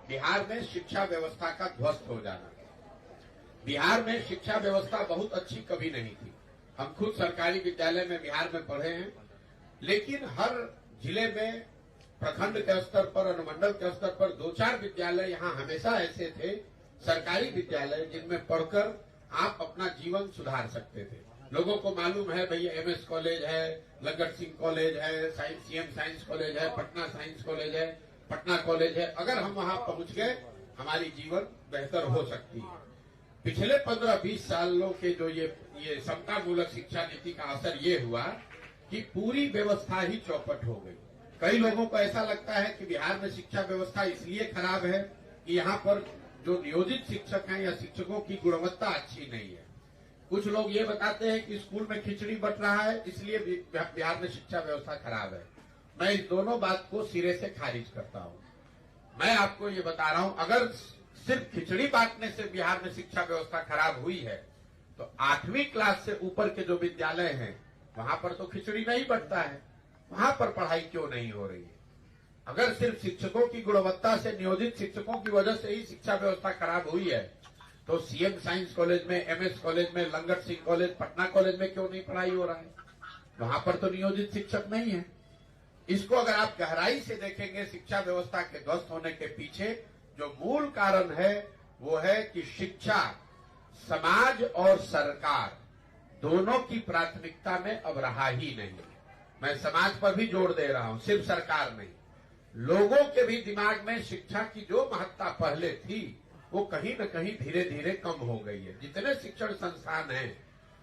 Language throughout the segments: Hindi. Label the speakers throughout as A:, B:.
A: बिहार में शिक्षा व्यवस्था का ध्वस्त हो जाना। बिहार में शिक्षा व्यवस्था बहुत अच्छी कभी नहीं थी। हम खुद सरकारी विद्यालय में बिहार में पढ़े हैं, लेकिन हर जिले में प्रखंड के स्तर पर, अनुमंडल के स्तर पर 2-4 विद्यालय यहाँ हमेशा ऐसे थे, सरकारी विद्यालय, जिनमें पढ़कर आप अपना जीवन सुधार सकते थे। लोगों को मालूम है भैया एमएस कॉलेज है, लंगट सिंह कॉलेज है, सीएम साइंस कॉलेज है, पटना साइंस कॉलेज है, पटना कॉलेज है। अगर हम वहां पहुंच गए हमारी जीवन बेहतर हो सकती है। पिछले 15-20 सालों के जो ये समता मूलक शिक्षा नीति का असर ये हुआ कि पूरी व्यवस्था ही चौपट हो गई। कई लोगों को ऐसा लगता है कि बिहार में शिक्षा व्यवस्था इसलिए खराब है कि यहाँ पर जो नियोजित शिक्षक हैं या शिक्षकों की गुणवत्ता अच्छी नहीं है। कुछ लोग ये बताते हैं कि स्कूल में खिचड़ी बंट रहा है इसलिए बिहार में शिक्षा व्यवस्था खराब है। मैं इस दोनों बात को सिरे से खारिज करता हूँ। मैं आपको ये बता रहा हूँ, अगर सिर्फ खिचड़ी बांटने से बिहार में शिक्षा व्यवस्था खराब हुई है तो 8वीं क्लास से ऊपर के जो विद्यालय हैं वहां पर तो खिचड़ी नहीं बंटता है, वहां पर पढ़ाई क्यों नहीं हो रही है? अगर सिर्फ शिक्षकों की गुणवत्ता से, नियोजित शिक्षकों की वजह से ही शिक्षा व्यवस्था खराब हुई है तो सीएम साइंस कॉलेज में, एमएस कॉलेज में, लंगट सिंह कॉलेज, पटना कॉलेज में क्यों नहीं पढ़ाई हो रहा है? वहां पर तो नियोजित शिक्षक नहीं है। इसको अगर आप गहराई से देखेंगे, शिक्षा व्यवस्था के ध्वस्त होने के पीछे जो मूल कारण है वो है कि शिक्षा समाज और सरकार दोनों की प्राथमिकता में अब रहा ही नहीं। मैं समाज पर भी जोर दे रहा हूं, सिर्फ सरकार नहीं। लोगों के भी दिमाग में शिक्षा की जो महत्ता पहले थी वो कहीं न कहीं धीरे धीरे कम हो गई है। जितने शिक्षण संस्थान हैं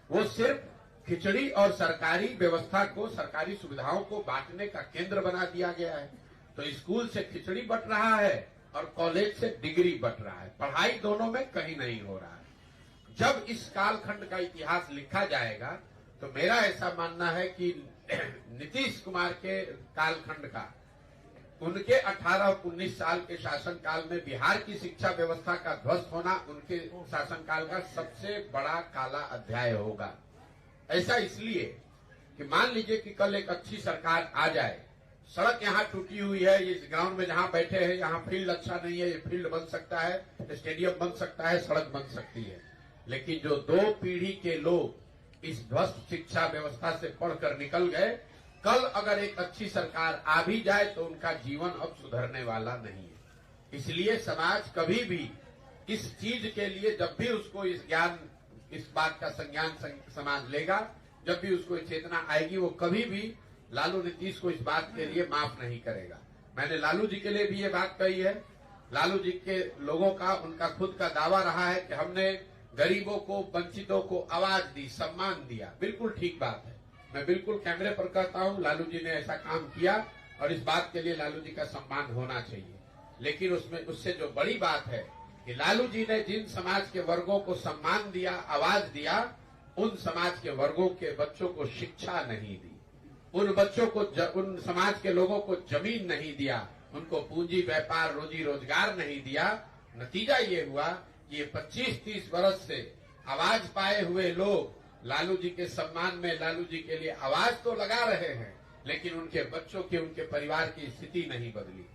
A: वो सिर्फ खिचड़ी और सरकारी व्यवस्था को, सरकारी सुविधाओं को बांटने का केंद्र बना दिया गया है। तो स्कूल से खिचड़ी बंट रहा है और कॉलेज से डिग्री बंट रहा है, पढ़ाई दोनों में कहीं नहीं हो रहा है। जब इस कालखंड का इतिहास लिखा जाएगा तो मेरा ऐसा मानना है कि नीतीश कुमार के कालखंड का, उनके 18-19 साल के शासनकाल में बिहार की शिक्षा व्यवस्था का ध्वस्त होना उनके शासनकाल का सबसे बड़ा काला अध्याय होगा। ऐसा इसलिए कि मान लीजिए कि कल एक अच्छी सरकार आ जाए, सड़क यहाँ टूटी हुई है, इस ग्राउंड में जहाँ बैठे हैं यहाँ फील्ड अच्छा नहीं है, ये फील्ड बन सकता है, स्टेडियम बन सकता है, सड़क बन सकती है। लेकिन जो 2 पीढ़ी के लोग इस ध्वस्त शिक्षा व्यवस्था से पढ़कर निकल गए, कल अगर एक अच्छी सरकार आ भी जाए तो उनका जीवन अब सुधरने वाला नहीं है। इसलिए समाज कभी भी इस चीज के लिए, जब भी उसको इस बात का संज्ञान समाज लेगा, जब भी उसको चेतना आएगी, वो कभी भी लालू नीतीश को इस बात के लिए माफ नहीं करेगा। मैंने लालू जी के लिए भी ये बात कही है। लालू जी के लोगों का, उनका खुद का दावा रहा है कि हमने गरीबों को, वंचितों को आवाज दी, सम्मान दिया। बिल्कुल ठीक बात है, मैं बिल्कुल कैमरे पर कहता हूं लालू जी ने ऐसा काम किया और इस बात के लिए लालू जी का सम्मान होना चाहिए। लेकिन उससे जो बड़ी बात है कि लालू जी ने जिन समाज के वर्गों को सम्मान दिया, आवाज दिया, उन समाज के वर्गों के बच्चों को शिक्षा नहीं दी, उन बच्चों को, उन समाज के लोगों को जमीन नहीं दिया, उनको पूंजी, व्यापार, रोजी रोजगार नहीं दिया। नतीजा ये हुआ कि ये 25-30 वर्ष से आवाज पाए हुए लोग लालू जी के सम्मान में, लालू जी के लिए आवाज तो लगा रहे हैं, लेकिन उनके बच्चों की, उनके परिवार की स्थिति नहीं बदली।